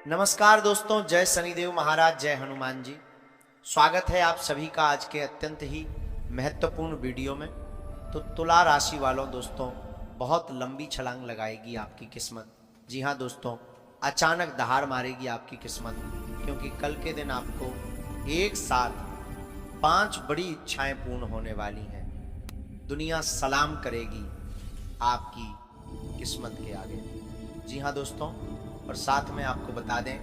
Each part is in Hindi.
नमस्कार दोस्तों, जय शनिदेव महाराज, जय हनुमान जी। स्वागत है आप सभी का आज के अत्यंत ही महत्वपूर्ण वीडियो में। तो तुला राशि वालों दोस्तों, बहुत लंबी छलांग लगाएगी आपकी किस्मत। जी हाँ दोस्तों, अचानक दहाड़ मारेगी आपकी किस्मत, क्योंकि कल के दिन आपको एक साथ 5 बड़ी इच्छाएं पूर्ण होने वाली हैं। दुनिया सलाम करेगी आपकी किस्मत के आगे। जी हाँ दोस्तों, और साथ में आपको बता दें,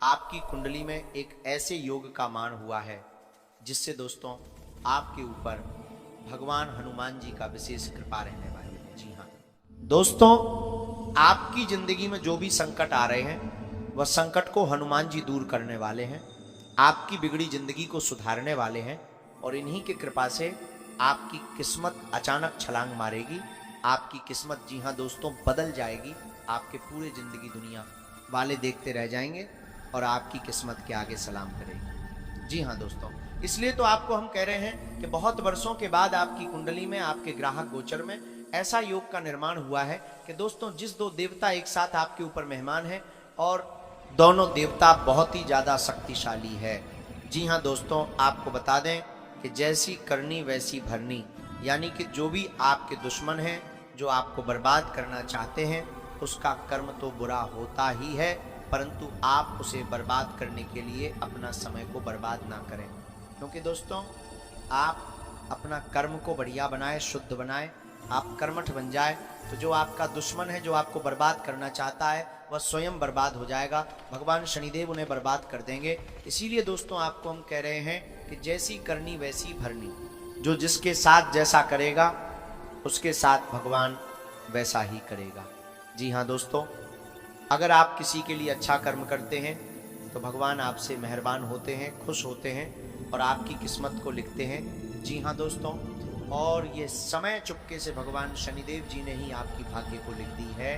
आपकी कुंडली में एक ऐसे योग का मान हुआ है जिससे दोस्तों आपके ऊपर भगवान हनुमान जी का विशेष कृपा रहने वाली है। जी हाँ दोस्तों, आपकी जिंदगी में जो भी संकट आ रहे हैं वह संकट को हनुमान जी दूर करने वाले हैं, आपकी बिगड़ी जिंदगी को सुधारने वाले हैं, और इन्हीं की कृपा से आपकी किस्मत अचानक छलांग मारेगी। आपकी किस्मत, जी हाँ दोस्तों, बदल जाएगी। आपके पूरे जिंदगी दुनिया वाले देखते रह जाएंगे और आपकी किस्मत के आगे सलाम करेगी। जी हाँ दोस्तों, इसलिए तो आपको हम कह रहे हैं कि बहुत वर्षों के बाद आपकी कुंडली में, आपके ग्राहक गोचर में ऐसा योग का निर्माण हुआ है कि दोस्तों जिस दो देवता एक साथ आपके ऊपर मेहमान हैं और दोनों देवता बहुत ही ज्यादा शक्तिशाली है। जी हाँ दोस्तों, आपको बता दें कि जैसी करनी वैसी भरनी, यानी कि जो भी आपके दुश्मन हैं, जो आपको बर्बाद करना चाहते हैं, उसका कर्म तो बुरा होता ही है, परंतु आप उसे बर्बाद करने के लिए अपना समय को बर्बाद ना करें। क्योंकि दोस्तों आप अपना कर्म को बढ़िया बनाए, शुद्ध बनाए, आप कर्मठ बन जाए, तो जो आपका दुश्मन है, जो आपको बर्बाद करना चाहता है, वह स्वयं बर्बाद हो जाएगा। भगवान शनिदेव उन्हें बर्बाद कर देंगे। इसीलिए दोस्तों आपको हम कह रहे हैं कि जैसी करनी वैसी भरनी। जो जिसके साथ जैसा करेगा उसके साथ भगवान वैसा ही करेगा। जी हाँ दोस्तों, अगर आप किसी के लिए अच्छा कर्म करते हैं तो भगवान आपसे मेहरबान होते हैं, खुश होते हैं और आपकी किस्मत को लिखते हैं। जी हाँ दोस्तों, और ये समय चुपके से भगवान शनिदेव जी ने ही आपकी भाग्य को लिख दी है।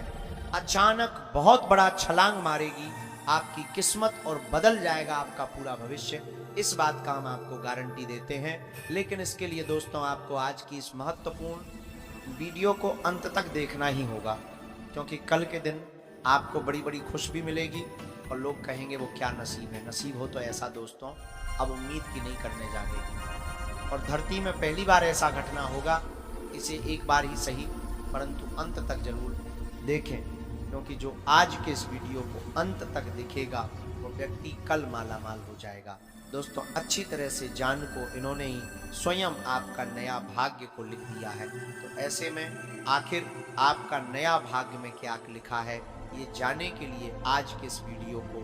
अचानक बहुत बड़ा छलांग मारेगी आपकी किस्मत और बदल जाएगा आपका पूरा भविष्य। इस बात का हम आपको गारंटी देते हैं। लेकिन इसके लिए दोस्तों आपको आज की इस महत्वपूर्ण वीडियो को अंत तक देखना ही होगा, क्योंकि कल के दिन आपको बड़ी बड़ी खुश भी मिलेगी और लोग कहेंगे वो क्या नसीब है। नसीब हो तो ऐसा दोस्तों अब उम्मीद की नहीं करने जाएगी, और धरती में पहली बार ऐसा घटना होगा। इसे एक बार ही सही, परंतु अंत तक जरूर देखें, क्योंकि जो आज के इस वीडियो को अंत तक देखेगा वो व्यक्ति कल माला माल हो जाएगा। दोस्तों अच्छी तरह से जान को इन्होंने ही स्वयं आपका नया भाग्य को लिख दिया है। तो ऐसे में आखिर आपका नया भाग्य में क्या लिखा है, ये जानने के लिए आज के इस वीडियो को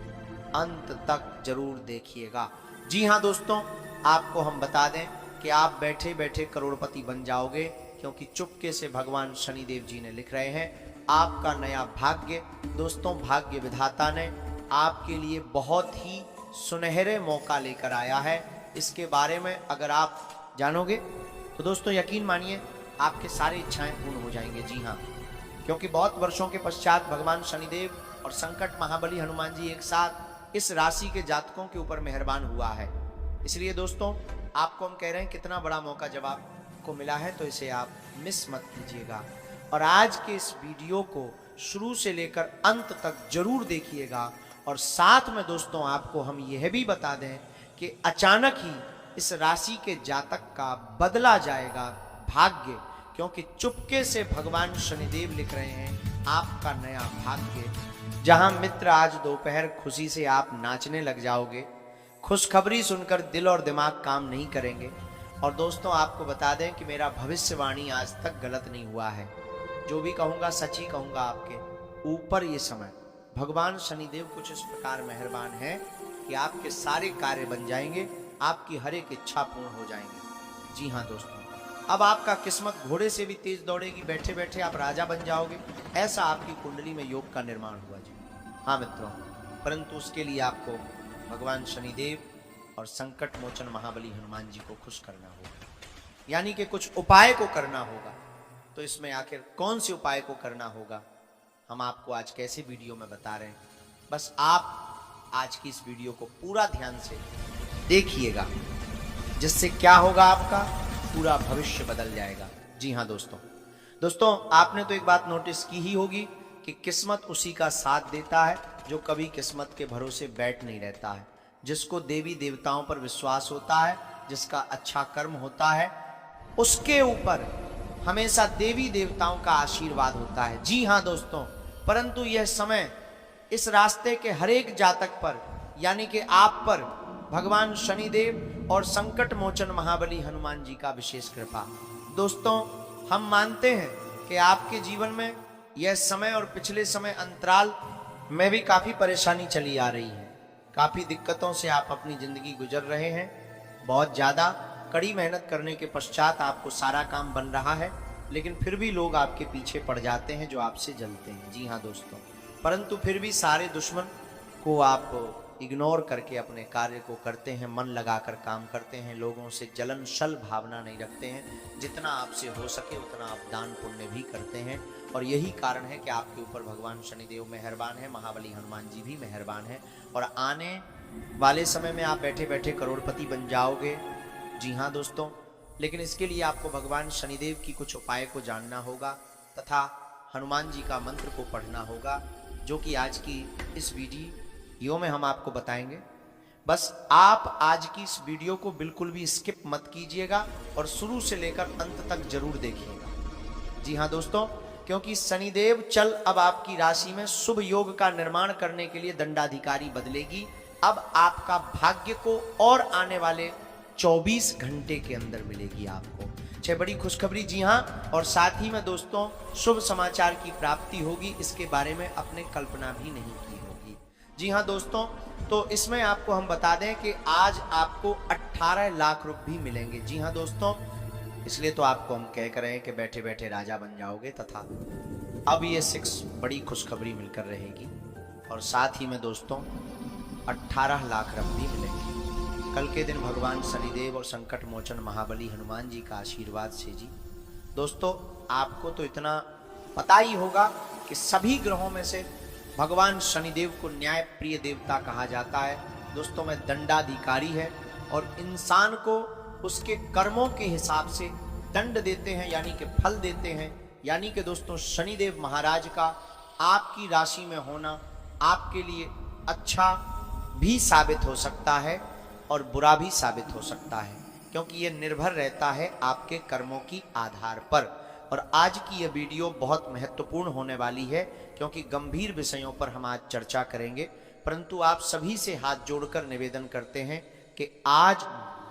अंत तक जरूर देखिएगा। जी हाँ दोस्तों, आपको हम बता दें कि आप बैठे बैठे करोड़पति बन जाओगे, क्योंकि चुपके से भगवान शनिदेव जी ने लिख रहे हैं आपका नया भाग्य। दोस्तों भाग्य विधाता ने आपके लिए बहुत ही सुनहरे मौका लेकर आया है। इसके बारे में अगर आप जानोगे तो दोस्तों यकीन मानिए आपके सारी इच्छाएं पूर्ण हो जाएंगे। जी हाँ, क्योंकि बहुत वर्षों के पश्चात भगवान शनिदेव और संकट महाबली हनुमान जी एक साथ इस राशि के जातकों के ऊपर मेहरबान हुआ है। इसलिए दोस्तों आपको हम कह रहे हैं कितना बड़ा मौका जब आपको मिला है, तो इसे आप मिस मत कीजिएगा। और आज के इस वीडियो को शुरू से लेकर अंत तक जरूर देखिएगा। और साथ में दोस्तों आपको हम यह भी बता दें कि अचानक ही इस राशि के जातक का बदला जाएगा भाग्य, क्योंकि चुपके से भगवान शनिदेव लिख रहे हैं आपका नया भाग्य। जहां मित्र आज दोपहर खुशी से आप नाचने लग जाओगे, खुशखबरी सुनकर दिल और दिमाग काम नहीं करेंगे। और दोस्तों आपको बता दें कि मेरा भविष्यवाणी आज तक गलत नहीं हुआ है। जो भी कहूँगा सच ही कहूँगा। आपके ऊपर ये समय भगवान शनिदेव कुछ इस प्रकार मेहरबान है कि आपके सारे कार्य बन जाएंगे, आपकी हर एक इच्छा पूर्ण हो जाएंगी। जी हाँ दोस्तों, अब आपका किस्मत घोड़े से भी तेज दौड़ेगी, बैठे बैठे आप राजा बन जाओगे। ऐसा आपकी कुंडली में योग का निर्माण हुआ। जी हाँ मित्रों, परंतु उसके लिए आपको भगवान शनिदेव और संकट मोचन महाबली हनुमान जी को खुश करना होगा, यानी कि कुछ उपाय को करना होगा। तो इसमें आखिर कौन से उपाय को करना होगा, हम आपको आज कैसे वीडियो में बता रहे हैं। बस आप आज की इस वीडियो को पूरा ध्यान से देखिएगा, जिससे क्या होगा, आपका पूरा भविष्य बदल जाएगा। जी हाँ दोस्तों आपने तो एक बात नोटिस की ही होगी कि किस्मत उसी का साथ देता है जो कभी किस्मत के भरोसे बैठ नहीं रहता है। जिसको देवी देवताओं पर विश्वास होता है, जिसका अच्छा कर्म होता है, उसके ऊपर हमेशा देवी देवताओं का आशीर्वाद होता है। जी हाँ दोस्तों, परंतु यह समय इस रास्ते के हर एक जातक पर, यानी कि आप पर भगवान शनिदेव और संकट मोचन महाबली हनुमान जी का विशेष कृपा। दोस्तों, हम मानते हैं कि आपके जीवन में यह समय और पिछले समय अंतराल में भी काफी परेशानी चली आ रही है। काफी दिक्कतों से आप अपनी जिंदगी गुजर रहे हैं। बहुत ज्यादा कड़ी मेहनत करने के पश्चात आपको सारा काम बन रहा है, लेकिन फिर भी लोग आपके पीछे पड़ जाते हैं जो आपसे जलते हैं। जी हाँ दोस्तों, परंतु फिर भी सारे दुश्मन को आप इग्नोर करके अपने कार्य को करते हैं, मन लगाकर काम करते हैं, लोगों से जलनशल भावना नहीं रखते हैं। जितना आपसे हो सके उतना आप दान पुण्य भी करते हैं, और यही कारण है कि आपके ऊपर भगवान शनिदेव मेहरबान है, महाबली हनुमान जी भी मेहरबान है, और आने वाले समय में आप बैठे बैठे करोड़पति बन जाओगे। जी हाँ दोस्तों, लेकिन इसके लिए आपको भगवान शनिदेव की कुछ उपाय को जानना होगा तथा हनुमान जी का मंत्र को पढ़ना होगा, जो कि आज की इस वीडियो में हम आपको बताएंगे। बस आप आज की इस वीडियो को बिल्कुल भी स्किप मत कीजिएगा और शुरू से लेकर अंत तक जरूर देखिएगा। जी हाँ दोस्तों, क्योंकि शनिदेव चल अब आपकी राशि में शुभ योग का निर्माण करने के लिए दंडाधिकारी बदलेगी। अब आपका भाग्य को और आने वाले 24 घंटे के अंदर मिलेगी आपको बड़ी खुशखबरी। जी हाँ, और साथ ही में दोस्तों शुभ समाचार की प्राप्ति होगी, इसके बारे में अपने कल्पना भी नहीं की होगी। जी हाँ दोस्तों, तो इसमें आपको हम बता दें कि आज आपको 18 लाख रुपए भी मिलेंगे। जी हाँ दोस्तों, इसलिए तो आपको हम कह कर रहे हैं कि बैठे बैठे राजा बन जाओगे, तथा अब ये 6 बड़ी खुशखबरी मिलकर रहेगी, और साथ ही में दोस्तों 18 लाख रुपए भी मिलेंगे। कल के दिन भगवान शनिदेव और संकट मोचन महाबली हनुमान जी का आशीर्वाद से जी दोस्तों, आपको तो इतना पता ही होगा कि सभी ग्रहों में से भगवान शनिदेव को न्याय प्रिय देवता कहा जाता है। दोस्तों में दंडाधिकारी है और इंसान को उसके कर्मों के हिसाब से दंड देते हैं, यानी कि फल देते हैं। यानी कि दोस्तों शनिदेव महाराज का आपकी राशि में होना आपके लिए अच्छा भी साबित हो सकता है और बुरा भी साबित हो सकता है, क्योंकि यह निर्भर रहता है आपके कर्मों की आधार पर। और आज की यह वीडियो बहुत महत्वपूर्ण होने वाली है, क्योंकि गंभीर विषयों पर हम आज चर्चा करेंगे। परंतु आप सभी से हाथ जोड़कर निवेदन करते हैं कि आज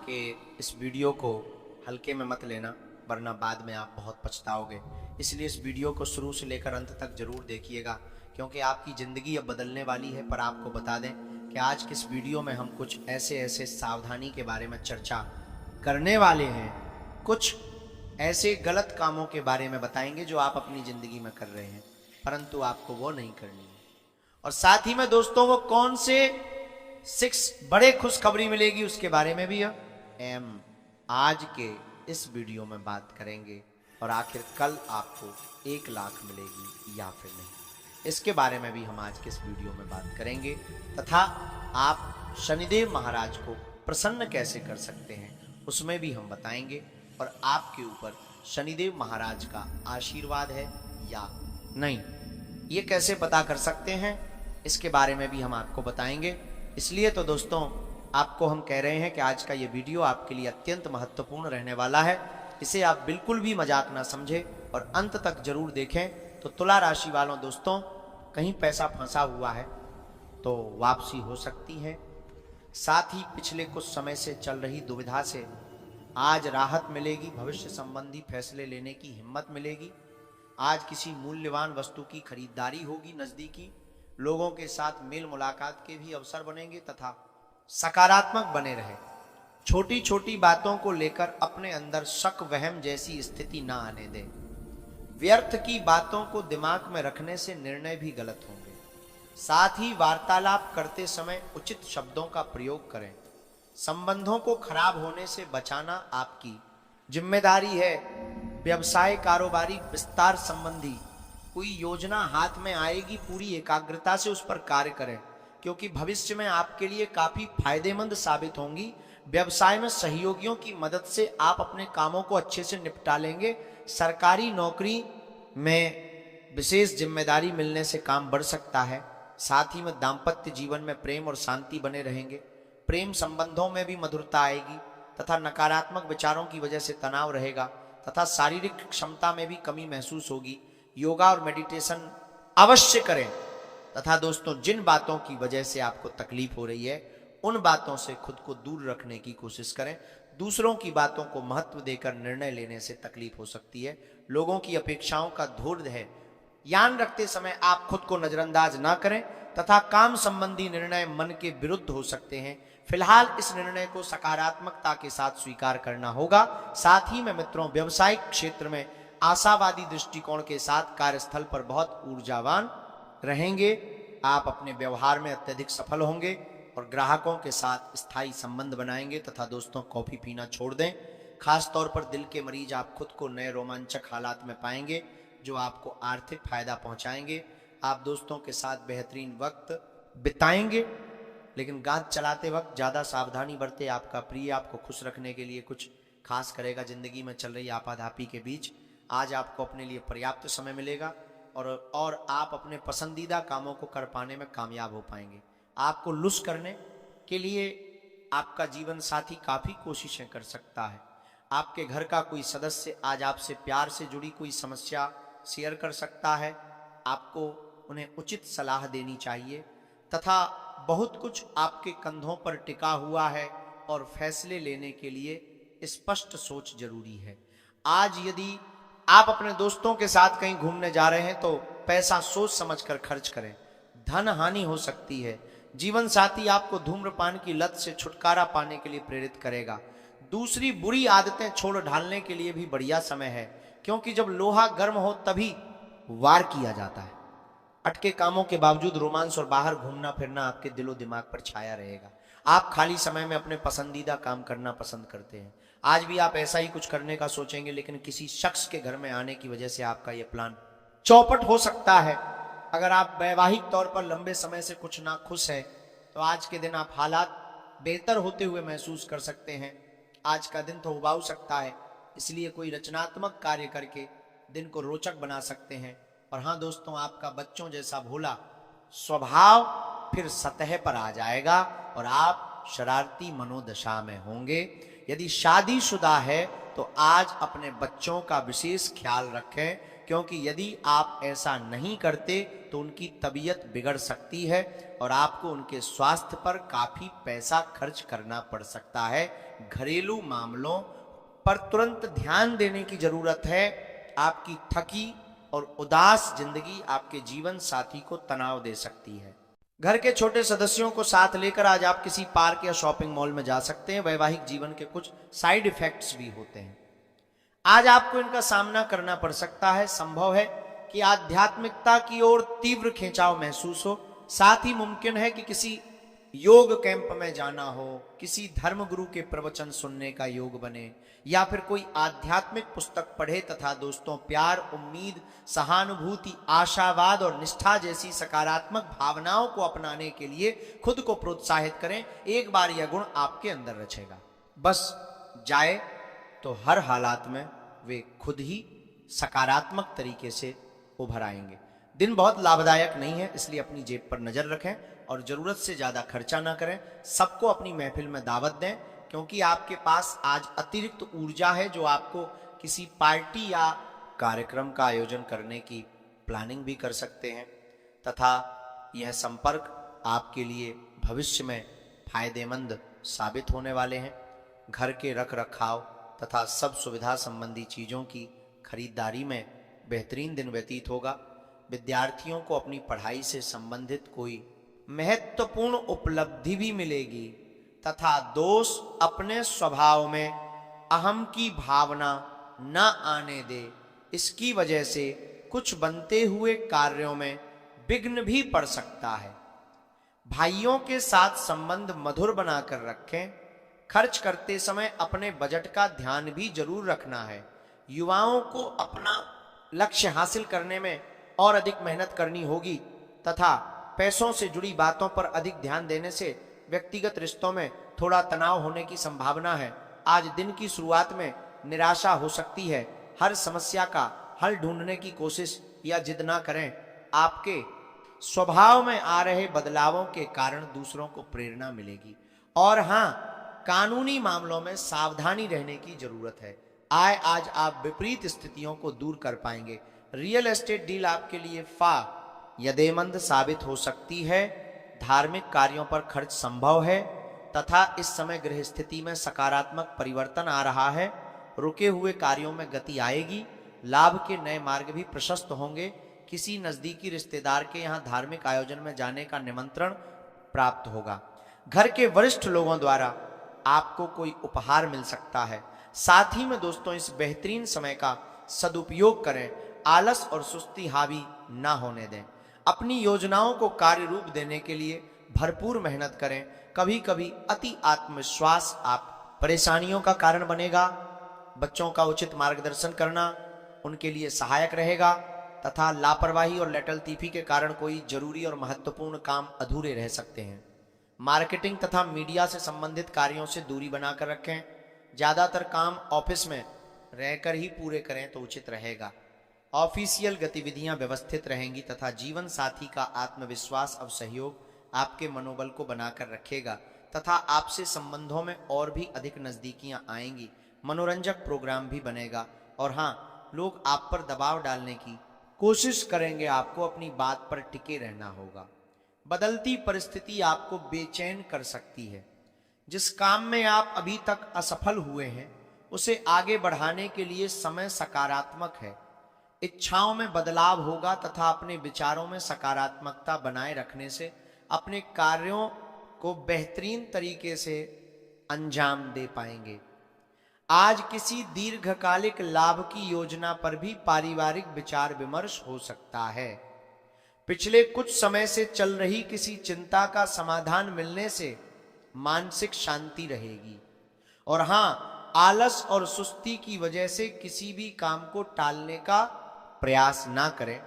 के इस वीडियो को हल्के में मत लेना, वरना बाद में आप बहुत पछताओगे। इसलिए इस वीडियो को शुरू से लेकर अंत तक जरूर देखिएगा, क्योंकि आपकी ज़िंदगी अब बदलने वाली है। पर आपको बता दें कि आज किस वीडियो में हम कुछ ऐसे सावधानी के बारे में चर्चा करने वाले हैं, कुछ ऐसे गलत कामों के बारे में बताएंगे जो आप अपनी ज़िंदगी में कर रहे हैं, परंतु आपको वो नहीं करनी है। और साथ ही में दोस्तों वो कौन से 6 बड़े खुशखबरी मिलेगी उसके बारे में भी हम आज के इस वीडियो में बात करेंगे। और आखिर कल आपको 1 लाख मिलेगी या फिर नहीं, इसके बारे में भी हम आज के इस वीडियो में बात करेंगे। तथा आप शनिदेव महाराज को प्रसन्न कैसे कर सकते हैं उसमें भी हम बताएंगे, और आपके ऊपर शनिदेव महाराज का आशीर्वाद है या नहीं, ये कैसे पता कर सकते हैं, इसके बारे में भी हम आपको बताएंगे। इसलिए तो दोस्तों आपको हम कह रहे हैं कि आज का ये वीडियो आपके लिए अत्यंत महत्वपूर्ण रहने वाला है। इसे आप बिल्कुल भी मजाक ना समझें और अंत तक जरूर देखें। तो तुला राशि वालों दोस्तों, कहीं पैसा फंसा हुआ है तो वापसी हो सकती है। साथ ही पिछले कुछ समय से चल रही दुविधा से आज राहत मिलेगी। भविष्य संबंधी फैसले लेने की हिम्मत मिलेगी। आज किसी मूल्यवान वस्तु की खरीदारी होगी। नजदीकी लोगों के साथ मेल मुलाकात के भी अवसर बनेंगे तथा सकारात्मक बने रहे। छोटी छोटी बातों को लेकर अपने अंदर शक वहम जैसी स्थिति ना आने दें। व्यर्थ की बातों को दिमाग में रखने से निर्णय भी गलत होंगे। साथ ही वार्तालाप करते समय उचित शब्दों का प्रयोग करें। संबंधों को खराब होने से बचाना आपकी जिम्मेदारी है। व्यवसाय कारोबारी विस्तार संबंधी कोई योजना हाथ में आएगी, पूरी एकाग्रता से उस पर कार्य करें, क्योंकि भविष्य में आपके लिए काफी फायदेमंद साबित होंगी। व्यवसाय में सहयोगियों की मदद से आप अपने कामों को अच्छे से निपटा लेंगे। सरकारी नौकरी में विशेष जिम्मेदारी मिलने से काम बढ़ सकता है। साथ ही में दाम्पत्य जीवन में प्रेम और शांति बने रहेंगे। प्रेम संबंधों में भी मधुरता आएगी तथा नकारात्मक विचारों की वजह से तनाव रहेगा तथा शारीरिक क्षमता में भी कमी महसूस होगी। योगा और मेडिटेशन अवश्य करें तथा दोस्तों जिन बातों की वजह से आपको तकलीफ हो रही है उन बातों से खुद को दूर रखने की कोशिश करें। दूसरों की बातों को महत्व देकर निर्णय लेने से तकलीफ हो सकती है। लोगों की अपेक्षाओं का धैर्य है ज्ञान रखते समय आप खुद को नजरअंदाज ना करें तथा काम संबंधी निर्णय मन के विरुद्ध हो सकते हैं। फिलहाल इस निर्णय को सकारात्मकता के साथ स्वीकार करना होगा। साथ ही में मित्रों व्यवसायिक क्षेत्र में आशावादी दृष्टिकोण के साथ कार्यस्थल पर बहुत ऊर्जावान रहेंगे। आप अपने व्यवहार में अत्यधिक सफल होंगे और ग्राहकों के साथ स्थायी संबंध बनाएंगे तथा दोस्तों कॉफी पीना छोड़ दें। खास तौर पर दिल के मरीज आप खुद को नए रोमांचक हालात में पाएंगे जो आपको आर्थिक फायदा पहुंचाएंगे। आप दोस्तों के साथ बेहतरीन वक्त बिताएंगे लेकिन गाड़ी चलाते वक्त ज़्यादा सावधानी बरते। आपका प्रिय आपको खुश रखने के लिए कुछ खास करेगा। जिंदगी में चल रही आपाधापी के बीच आज आपको अपने लिए पर्याप्त समय मिलेगा और आप अपने पसंदीदा कामों को कर पाने में कामयाब हो पाएंगे। आपको लुस करने के लिए आपका जीवन साथी काफ़ी कोशिशें कर सकता है। आपके घर का कोई सदस्य आज आपसे प्यार से जुड़ी कोई समस्या शेयर कर सकता है। आपको उन्हें उचित सलाह देनी चाहिए तथा बहुत कुछ आपके कंधों पर टिका हुआ है और फैसले लेने के लिए स्पष्ट सोच जरूरी है। आज यदि आप अपने दोस्तों के साथ कहीं घूमने जा रहे हैं तो पैसा सोच समझकर खर्च करें, धन हानि हो सकती है। जीवन साथी आपको धूम्रपान की लत से छुटकारा पाने के लिए प्रेरित करेगा। दूसरी बुरी आदतें छोड़ ढालने के लिए भी बढ़िया समय है क्योंकि जब लोहा गर्म हो तभी वार किया जाता है। अटके कामों के बावजूद रोमांस और बाहर घूमना फिरना आपके दिलो दिमाग पर छाया रहेगा। आप खाली समय में अपने पसंदीदा काम करना पसंद करते हैं। आज भी आप ऐसा ही कुछ करने का सोचेंगे लेकिन किसी शख्स के घर में आने की वजह से आपका यह प्लान चौपट हो सकता है। अगर आप वैवाहिक तौर पर लंबे समय से कुछ ना खुश है तो आज के दिन आप हालात बेहतर होते हुए महसूस कर सकते हैं। आज का दिन तो उबाऊ सकता है, इसलिए कोई रचनात्मक कार्य करके दिन को रोचक बना सकते हैं। और हाँ दोस्तों, आपका बच्चों जैसा भोला स्वभाव फिर सतह पर आ जाएगा और आप शरारती मनोदशा में होंगे। यदि शादीशुदा है तो आज अपने बच्चों का विशेष ख्याल रखें क्योंकि यदि आप ऐसा नहीं करते तो उनकी तबीयत बिगड़ सकती है और आपको उनके स्वास्थ्य पर काफी पैसा खर्च करना पड़ सकता है। घरेलू मामलों पर तुरंत ध्यान देने की जरूरत है। आपकी थकी और उदास जिंदगी आपके जीवन साथी को तनाव दे सकती है। घर के छोटे सदस्यों को साथ लेकर आज आप किसी पार्क या शॉपिंग मॉल में जा सकते हैं। वैवाहिक जीवन के कुछ साइड इफेक्ट्स भी होते हैं, आज आपको इनका सामना करना पड़ सकता है। संभव है कि आध्यात्मिकता की ओर तीव्र खिंचाव महसूस हो। साथ ही मुमकिन है कि किसी योग कैंप में जाना हो, किसी धर्मगुरु के प्रवचन सुनने का योग बने या फिर कोई आध्यात्मिक पुस्तक पढ़े तथा दोस्तों प्यार, उम्मीद, सहानुभूति, आशावाद और निष्ठा जैसी सकारात्मक भावनाओं को अपनाने के लिए खुद को प्रोत्साहित करें। एक बार यह गुण आपके अंदर रचेगा, बस जाए तो हर हालात में वे खुद ही सकारात्मक तरीके से उभर आएंगे। दिन बहुत लाभदायक नहीं है, इसलिए अपनी जेब पर नजर रखें और जरूरत से ज्यादा खर्चा ना करें। सबको अपनी महफिल में दावत दें क्योंकि आपके पास आज अतिरिक्त ऊर्जा है जो आपको किसी पार्टी या कार्यक्रम का आयोजन करने की प्लानिंग भी कर सकते हैं तथा यह संपर्क आपके लिए भविष्य में फायदेमंद साबित होने वाले हैं। घर के रख रखाव तथा सब सुविधा संबंधी चीज़ों की खरीदारी में बेहतरीन दिन व्यतीत होगा। विद्यार्थियों को अपनी पढ़ाई से संबंधित कोई महत्वपूर्ण उपलब्धि भी मिलेगी तथा दोस्त अपने स्वभाव में अहम की भावना न आने दे, इसकी वजह से कुछ बनते हुए कार्यों में विघ्न भी पड़ सकता है। भाइयों के साथ संबंध मधुर बनाकर रखें। खर्च करते समय अपने बजट का ध्यान भी जरूर रखना है। युवाओं को अपना लक्ष्य हासिल करने में और अधिक मेहनत करनी होगी तथा पैसों से जुड़ी बातों पर अधिक ध्यान देने से व्यक्तिगत रिश्तों में थोड़ा तनाव होने की संभावना है। आज दिन की शुरुआत में निराशा हो सकती है। हर समस्या का हल ढूंढने की कोशिश या जिद ना करें। आपके स्वभाव में आ रहे बदलावों के कारण दूसरों को प्रेरणा मिलेगी। और हां, कानूनी मामलों में सावधानी रहने की जरूरत है। आज आप विपरीत स्थितियों को दूर कर पाएंगे। रियल एस्टेट डील आपके लिए फायदेमंद साबित हो सकती है। धार्मिक कार्यों पर खर्च संभव है तथा इस समय गृह स्थिति में सकारात्मक परिवर्तन आ रहा है। रुके हुए कार्यों में गति आएगी। लाभ के नए मार्ग भी प्रशस्त होंगे। किसी नजदीकी रिश्तेदार के यहाँ धार्मिक आयोजन में जाने का निमंत्रण प्राप्त होगा। घर के वरिष्ठ लोगों द्वारा आपको कोई उपहार मिल सकता है। साथ ही में दोस्तों, इस बेहतरीन समय का सदुपयोग करें। आलस और सुस्ती हावी ना होने दें। अपनी योजनाओं को कार्य रूप देने के लिए भरपूर मेहनत करें। कभी कभी अति आत्मविश्वास आप परेशानियों का कारण बनेगा। बच्चों का उचित मार्गदर्शन करना उनके लिए सहायक रहेगा तथा लापरवाही और लटलतीफी के कारण कोई जरूरी और महत्वपूर्ण काम अधूरे रह सकते हैं। मार्केटिंग तथा मीडिया से संबंधित कार्यों से दूरी बनाकर रखें। ज्यादातर काम ऑफिस में रहकर ही पूरे करें तो उचित रहेगा। ऑफिशियल गतिविधियां व्यवस्थित रहेंगी तथा जीवन साथी का आत्मविश्वास और सहयोग आपके मनोबल को बनाकर रखेगा तथा आपसे संबंधों में और भी अधिक नजदीकियां आएंगी। मनोरंजक प्रोग्राम भी बनेगा और हां, लोग आप पर दबाव डालने की कोशिश करेंगे। आपको अपनी बात पर टिके रहना होगा। बदलती परिस्थिति आपको बेचैन कर सकती है। जिस काम में आप अभी तक असफल हुए हैं उसे आगे बढ़ाने के लिए समय सकारात्मक है। इच्छाओं में बदलाव होगा तथा अपने विचारों में सकारात्मकता बनाए रखने से अपने कार्यों को बेहतरीन तरीके से अंजाम दे पाएंगे। आज किसी दीर्घकालिक लाभ की योजना पर भी पारिवारिक विचार विमर्श हो सकता है। पिछले कुछ समय से चल रही किसी चिंता का समाधान मिलने से मानसिक शांति रहेगी। और हां, आलस और सुस्ती की वजह से किसी भी काम को टालने का प्रयास ना करें,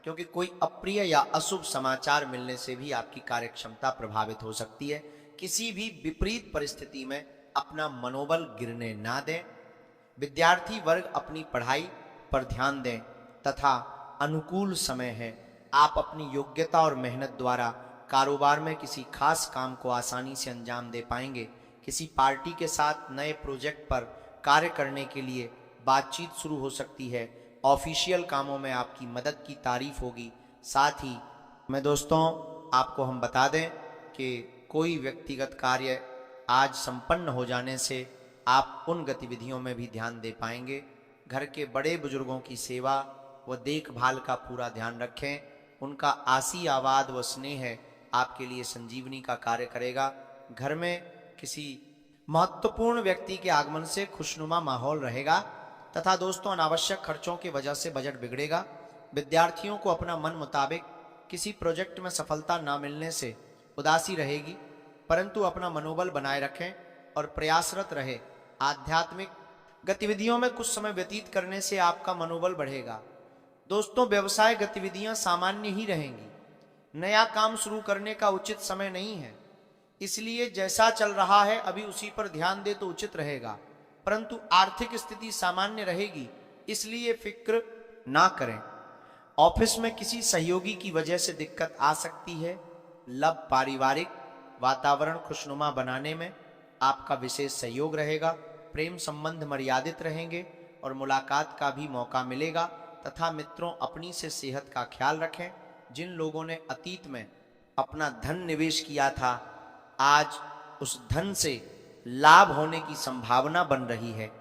क्योंकि कोई अप्रिय या अशुभ समाचार मिलने से भी आपकी कार्यक्षमता प्रभावित हो सकती है। किसी भी विपरीत परिस्थिति में अपना मनोबल गिरने ना दें। विद्यार्थी वर्ग अपनी पढ़ाई पर ध्यान दें तथा अनुकूल समय है। आप अपनी योग्यता और मेहनत द्वारा कारोबार में किसी खास काम को आसानी से अंजाम दे पाएंगे। किसी पार्टी के साथ नए प्रोजेक्ट पर कार्य करने के लिए बातचीत शुरू हो सकती है। ऑफिशियल कामों में आपकी मदद की तारीफ होगी। साथ ही मैं दोस्तों आपको हम बता दें कि कोई व्यक्तिगत कार्य आज संपन्न हो जाने से आप उन गतिविधियों में भी ध्यान दे पाएंगे। घर के बड़े बुजुर्गों की सेवा व देखभाल का पूरा ध्यान रखें। उनका आशीर्वाद व स्नेह आपके लिए संजीवनी का कार्य करेगा। घर में किसी महत्वपूर्ण व्यक्ति के आगमन से खुशनुमा माहौल रहेगा तथा दोस्तों अनावश्यक खर्चों की वजह से बजट बिगड़ेगा। विद्यार्थियों को अपना मन मुताबिक किसी प्रोजेक्ट में सफलता ना मिलने से उदासी रहेगी, परंतु अपना मनोबल बनाए रखें और प्रयासरत रहे। आध्यात्मिक गतिविधियों में कुछ समय व्यतीत करने से आपका मनोबल बढ़ेगा। दोस्तों व्यवसाय गतिविधियां सामान्य ही रहेंगी। नया काम शुरू करने का उचित समय नहीं है, इसलिए जैसा चल रहा है अभी उसी पर ध्यान दे तो उचित रहेगा। परंतु आर्थिक स्थिति सामान्य रहेगी, इसलिए फिक्र ना करें। ऑफिस में किसी सहयोगी की वजह से दिक्कत आ सकती है। लव पारिवारिक वातावरण खुशनुमा बनाने में आपका विशेष सहयोग रहेगा। प्रेम संबंध मर्यादित रहेंगे और मुलाकात का भी मौका मिलेगा तथा मित्रों अपनी से सेहत का ख्याल रखें। जिन लोगों ने अतीत में अपना धन निवेश किया था, आज उस धन से लाभ होने की संभावना बन रही है।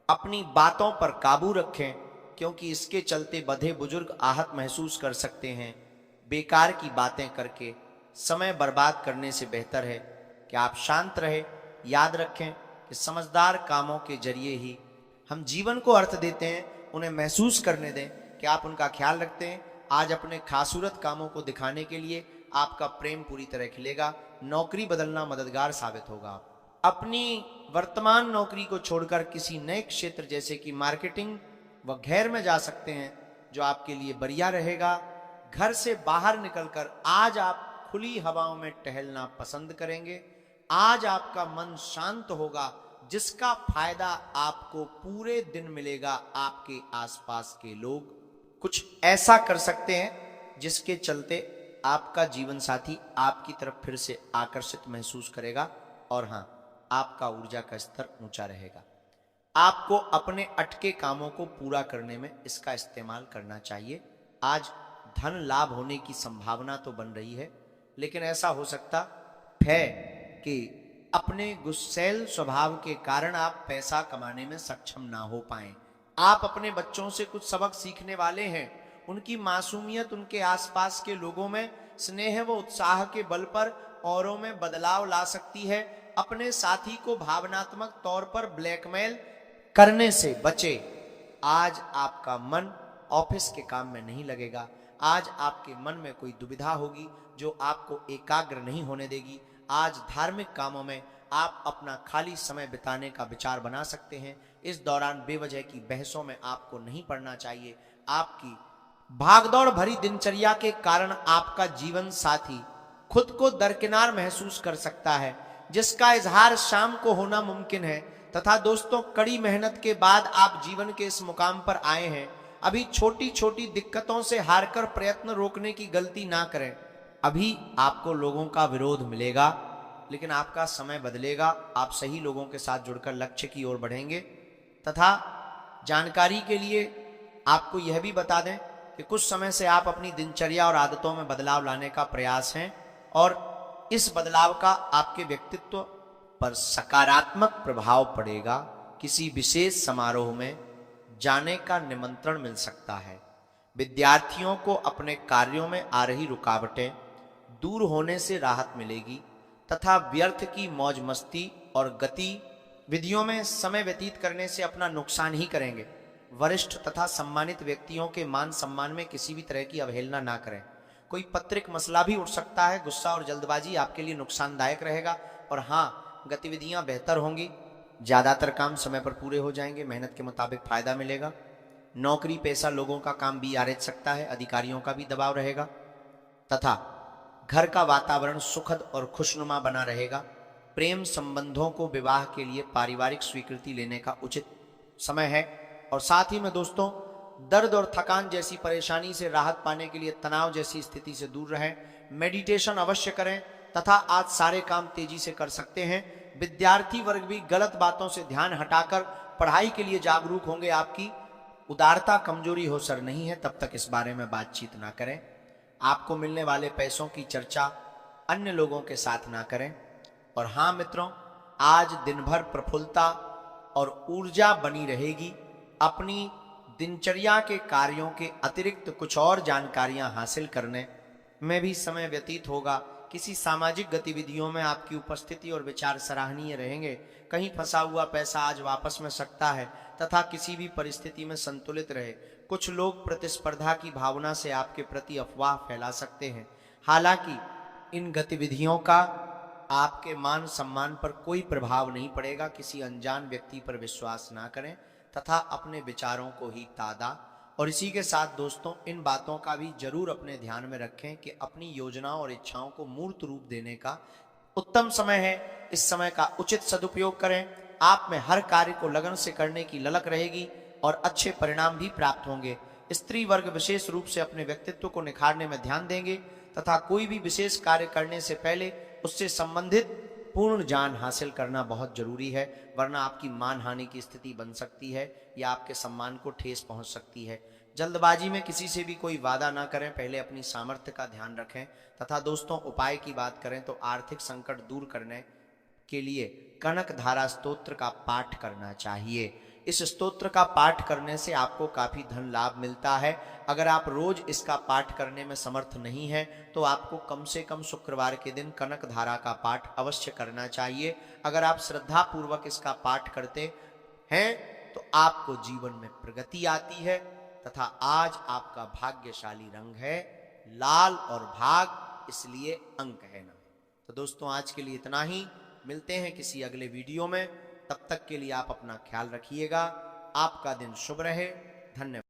अपनी बातों पर काबू रखें, क्योंकि इसके चलते बधे बुजुर्ग आहत महसूस कर सकते हैं। बेकार की बातें करके समय बर्बाद करने से बेहतर है कि आप शांत रहे। याद रखें कि समझदार कामों के जरिए ही हम जीवन को अर्थ देते हैं। उन्हें महसूस करने दें कि आप उनका ख्याल रखते हैं। आज अपने खासूरत कामों को दिखाने के लिए आपका प्रेम पूरी तरह खिलेगा। नौकरी बदलना मददगार साबित होगा। अपनी वर्तमान नौकरी को छोड़कर किसी नए क्षेत्र जैसे कि मार्केटिंग व गैर में जा सकते हैं, जो आपके लिए बढ़िया रहेगा। घर से बाहर निकलकर आज आप खुली हवाओं में टहलना पसंद करेंगे। आज आपका मन शांत होगा, जिसका फायदा आपको पूरे दिन मिलेगा। आपके आसपास के लोग कुछ ऐसा कर सकते हैं जिसके चलते आपका जीवन साथी आपकी तरफ फिर से आकर्षित महसूस करेगा और हाँ, आपका ऊर्जा का स्तर ऊंचा रहेगा। आपको अपने अटके कामों को पूरा करने में इसका इस्तेमाल करना चाहिए। आज धन लाभ होने की संभावना तो बन रही है, लेकिन ऐसा हो सकता है कि अपने गुस्सैल स्वभाव के कारण आप पैसा कमाने में सक्षम ना हो पाएं। आप अपने बच्चों से कुछ सबक सीखने वाले हैं। उनकी मासूमियत उनके आसपास के लोगों में स्नेह व उत्साह के बल पर औरों में बदलाव ला सकती है। अपने साथी को भावनात्मक तौर पर ब्लैकमेल करने से बचे। आज आपका मन ऑफिस के काम में नहीं लगेगा। आज आपके मन में कोई दुविधा होगी जो आपको एकाग्र नहीं होने देगी। आज धार्मिक कामों में आप अपना खाली समय बिताने का विचार बना सकते हैं। इस दौरान बेवजह की बहसों में आपको नहीं पड़ना चाहिए। आपकी भागदौड़ भरी दिनचर्या के कारण आपका जीवन साथी खुद को दरकिनार महसूस कर सकता है, जिसका इजहार शाम को होना मुमकिन है। तथा दोस्तों, कड़ी मेहनत के बाद आप जीवन के इस मुकाम पर आए हैं। अभी छोटी छोटी दिक्कतों से हारकर प्रयत्न रोकने की गलती ना करें। अभी आपको लोगों का विरोध मिलेगा, लेकिन आपका समय बदलेगा। आप सही लोगों के साथ जुड़कर लक्ष्य की ओर बढ़ेंगे। तथा जानकारी के लिए आपको यह भी बता दें कि कुछ समय से आप अपनी दिनचर्या और आदतों में बदलाव लाने का प्रयास हैं और इस बदलाव का आपके व्यक्तित्व पर सकारात्मक प्रभाव पड़ेगा। किसी विशेष समारोह में जाने का निमंत्रण मिल सकता है। विद्यार्थियों को अपने कार्यों में आ रही रुकावटें दूर होने से राहत मिलेगी तथा व्यर्थ की मौज मस्ती और गतिविधियों में समय व्यतीत करने से अपना नुकसान ही करेंगे। वरिष्ठ तथा सम्मानित व्यक्तियों के मान सम्मान में किसी भी तरह की अवहेलना ना करें। कोई पैतृक मसला भी उठ सकता है। गुस्सा और जल्दबाजी आपके लिए नुकसानदायक रहेगा और हाँ, गतिविधियां बेहतर होंगी। ज्यादातर काम समय पर पूरे हो जाएंगे। मेहनत के मुताबिक फायदा मिलेगा। नौकरी पेशा लोगों का काम भी आरेज सकता है। अधिकारियों का भी दबाव रहेगा तथा घर का वातावरण सुखद और खुशनुमा बना रहेगा। प्रेम संबंधों को विवाह के लिए पारिवारिक स्वीकृति लेने का उचित समय है। और साथ ही में दोस्तों, दर्द और थकान जैसी परेशानी से राहत पाने के लिए तनाव जैसी स्थिति से दूर रहें। मेडिटेशन अवश्य करें तथा आज सारे काम तेजी से कर सकते हैं। विद्यार्थी वर्ग भी गलत बातों से ध्यान हटाकर पढ़ाई के लिए जागरूक होंगे। आपकी उदारता कमजोरी हो सर नहीं है, तब तक इस बारे में बातचीत ना करें। आपको मिलने वाले पैसों की चर्चा अन्य लोगों के साथ ना करें। और हाँ मित्रों, आज दिन भर प्रफुल्लता और ऊर्जा बनी रहेगी। अपनी दिनचर्या के कार्यों के अतिरिक्त कुछ और जानकारियां हासिल करने में भी समय व्यतीत होगा। किसी सामाजिक गतिविधियों में आपकी उपस्थिति और विचार सराहनीय रहेंगे। कहीं फंसा हुआ पैसा आज वापस मिल सकता है तथा किसी भी परिस्थिति में संतुलित रहे। कुछ लोग प्रतिस्पर्धा की भावना से आपके प्रति अफवाह फैला सकते हैं। हालांकि इन गतिविधियों का आपके मान सम्मान पर कोई प्रभाव नहीं पड़ेगा। किसी अनजान व्यक्ति पर विश्वास ना करें तथा अपने विचारों को ही तादा। और इसी के साथ दोस्तों, इन बातों का भी जरूर अपने ध्यान में रखें कि अपनी योजनाओं और इच्छाओं को मूर्त रूप देने का उत्तम समय है। इस समय का उचित सदुपयोग करें। आप में हर कार्य को लगन से करने की ललक रहेगी और अच्छे परिणाम भी प्राप्त होंगे। स्त्री वर्ग विशेष रूप से अपने व्यक्तित्व को निखारने में ध्यान देंगे तथा कोई भी विशेष कार्य करने से पहले उससे संबंधित पूर्ण ज्ञान हासिल करना बहुत जरूरी है, वरना आपकी मान हानि की स्थिति बन सकती है या आपके सम्मान को ठेस पहुंच सकती है। जल्दबाजी में किसी से भी कोई वादा ना करें, पहले अपनी सामर्थ्य का ध्यान रखें। तथा दोस्तों, उपाय की बात करें तो आर्थिक संकट दूर करने के लिए कनक धारा स्तोत्र का पाठ करना चाहिए। इस स्तोत्र का पाठ करने से आपको काफी धन लाभ मिलता है। अगर आप रोज इसका पाठ करने में समर्थ नहीं है तो आपको कम से कम शुक्रवार के दिन कनक धारा का पाठ अवश्य करना चाहिए। अगर आप श्रद्धा पूर्वक इसका पाठ करते हैं तो आपको जीवन में प्रगति आती है। तथा आज आपका भाग्यशाली रंग है लाल और भाग, इसलिए अंक है ना। तो दोस्तों, आज के लिए इतना ही। मिलते हैं किसी अगले वीडियो में। तब तक के लिए आप अपना ख्याल रखिएगा। आपका दिन शुभ रहे। धन्यवाद।